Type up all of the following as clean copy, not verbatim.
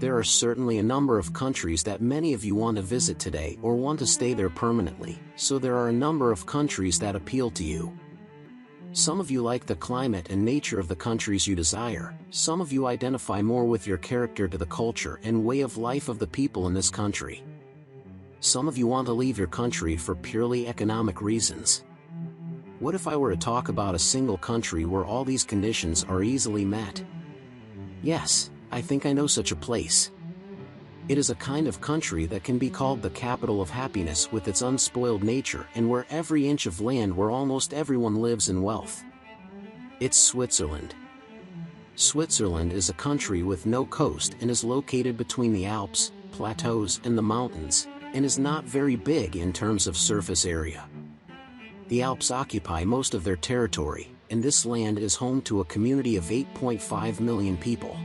There are certainly a number of countries that many of you want to visit today or want to stay there permanently, so there are a number of countries that appeal to you. Some of you like the climate and nature of the countries you desire, some of you identify more with your character to the culture and way of life of the people in this country. Some of you want to leave your country for purely economic reasons. What if I were to talk about a single country where all these conditions are easily met? Yes, I think I know such a place. It is a kind of country that can be called the capital of happiness with its unspoiled nature and where every inch of land where almost everyone lives in wealth. It's Switzerland. Switzerland is a country with no coast and is located between the Alps, plateaus and the mountains, and is not very big in terms of surface area. The Alps occupy most of their territory, and this land is home to a community of 8.5 million people.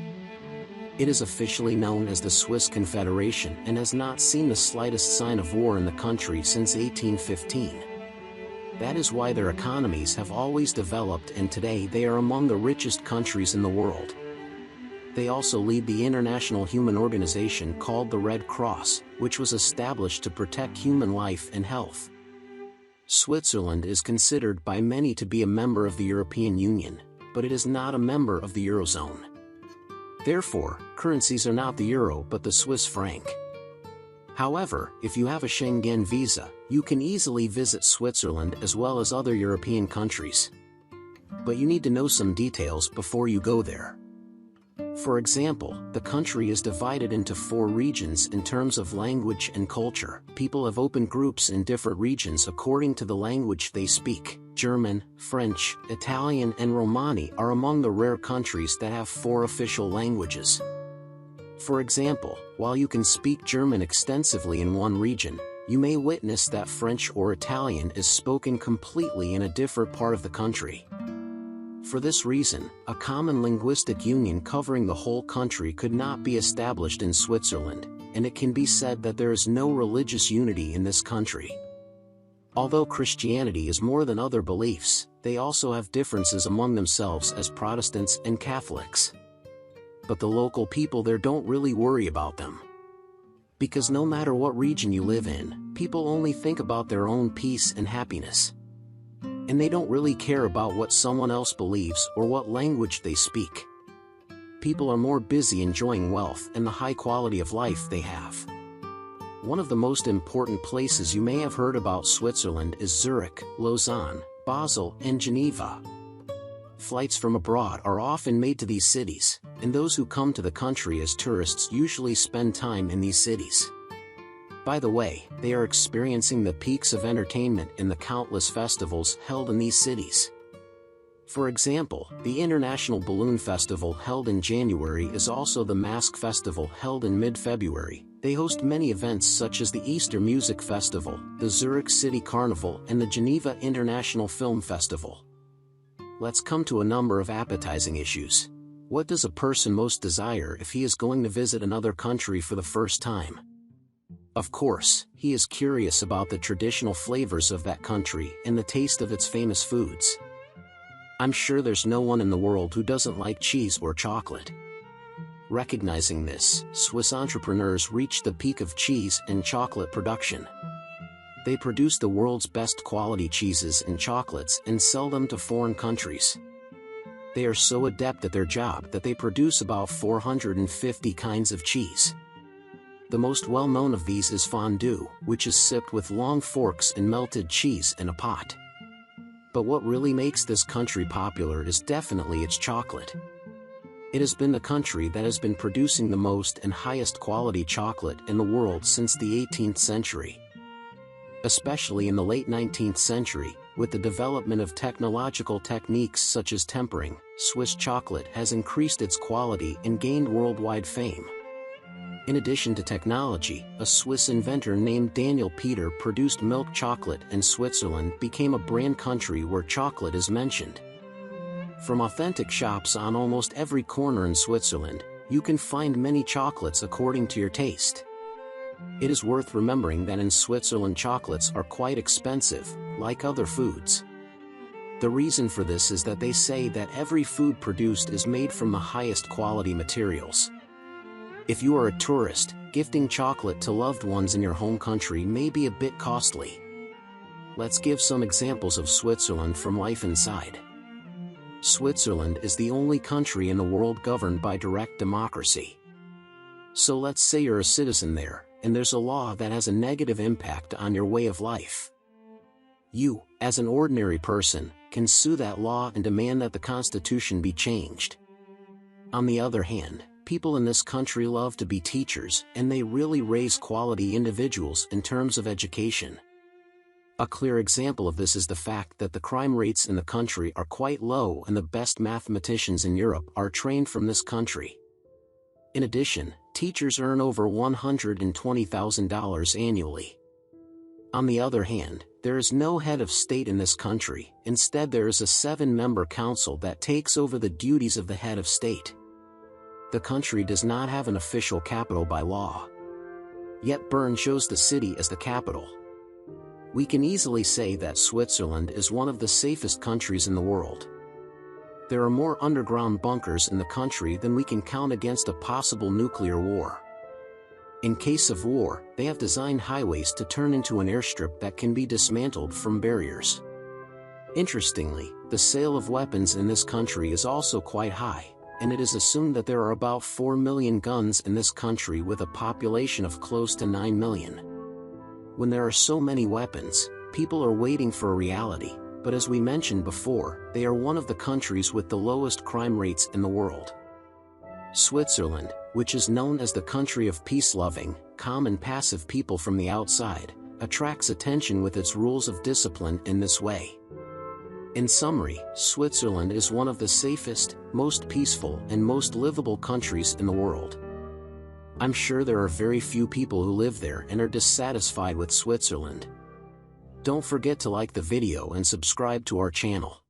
It is officially known as the Swiss Confederation and has not seen the slightest sign of war in the country since 1815. That is why their economies have always developed, and today they are among the richest countries in the world. They also lead the international human organization called the Red Cross, which was established to protect human life and health. Switzerland is considered by many to be a member of the European Union, but it is not a member of the Eurozone. Therefore, currencies are not the euro but the Swiss franc. However, if you have a Schengen visa, you can easily visit Switzerland as well as other European countries. But you need to know some details before you go there. For example, the country is divided into 4 regions in terms of language and culture. People have opened groups in different regions according to the language they speak. German, French, Italian and Romani are among the rare countries that have 4 official languages. For example, while you can speak German extensively in one region, you may witness that French or Italian is spoken completely in a different part of the country. For this reason, a common linguistic union covering the whole country could not be established in Switzerland, and it can be said that there is no religious unity in this country. Although Christianity is more than other beliefs, they also have differences among themselves as Protestants and Catholics. But the local people there don't really worry about them. Because no matter what region you live in, people only think about their own peace and happiness. And they don't really care about what someone else believes or what language they speak. People are more busy enjoying wealth and the high quality of life they have. One of the most important places you may have heard about Switzerland is Zurich, Lausanne, Basel, and Geneva. Flights from abroad are often made to these cities, and those who come to the country as tourists usually spend time in these cities. By the way, they are experiencing the peaks of entertainment in the countless festivals held in these cities. For example, the International Balloon Festival held in January is also the Mask Festival held in mid-February. They host many events such as the Easter Music Festival, the Zurich City Carnival and the Geneva International Film Festival. Let's come to a number of appetizing issues. What does a person most desire if he is going to visit another country for the first time? Of course, he is curious about the traditional flavors of that country and the taste of its famous foods. I'm sure there's no one in the world who doesn't like cheese or chocolate. Recognizing this, Swiss entrepreneurs reached the peak of cheese and chocolate production. They produce the world's best quality cheeses and chocolates and sell them to foreign countries. They are so adept at their job that they produce about 450 kinds of cheese. The most well-known of these is fondue, which is sipped with long forks and melted cheese in a pot. But what really makes this country popular is definitely its chocolate. It has been the country that has been producing the most and highest quality chocolate in the world since the 18th century. Especially in the late 19th century, with the development of technological techniques such as tempering, Swiss chocolate has increased its quality and gained worldwide fame. In addition to technology, a Swiss inventor named Daniel Peter produced milk chocolate, and Switzerland became a brand country where chocolate is mentioned. From authentic shops on almost every corner in Switzerland, you can find many chocolates according to your taste. It is worth remembering that in Switzerland chocolates are quite expensive, like other foods. The reason for this is that they say that every food produced is made from the highest quality materials. If you are a tourist, gifting chocolate to loved ones in your home country may be a bit costly. Let's give some examples of Switzerland from life inside. Switzerland is the only country in the world governed by direct democracy. So let's say you're a citizen there, and there's a law that has a negative impact on your way of life. You, as an ordinary person, can sue that law and demand that the constitution be changed. On the other hand, people in this country love to be teachers, and they really raise quality individuals in terms of education. A clear example of this is the fact that the crime rates in the country are quite low and the best mathematicians in Europe are trained from this country. In addition, teachers earn over $120,000 annually. On the other hand, there is no head of state in this country. Instead, there is a 7-member council that takes over the duties of the head of state. The country does not have an official capital by law. Yet Bern chose the city as the capital. We can easily say that Switzerland is one of the safest countries in the world. There are more underground bunkers in the country than we can count against a possible nuclear war. In case of war, they have designed highways to turn into an airstrip that can be dismantled from barriers. Interestingly, the sale of weapons in this country is also quite high, and it is assumed that there are about 4 million guns in this country with a population of close to 9 million. When there are so many weapons, people are waiting for a reality, but as we mentioned before, they are one of the countries with the lowest crime rates in the world. Switzerland, which is known as the country of peace-loving, calm and passive people from the outside, attracts attention with its rules of discipline in this way. In summary, Switzerland is one of the safest, most peaceful and most livable countries in the world. I'm sure there are very few people who live there and are dissatisfied with Switzerland. Don't forget to like the video and subscribe to our channel.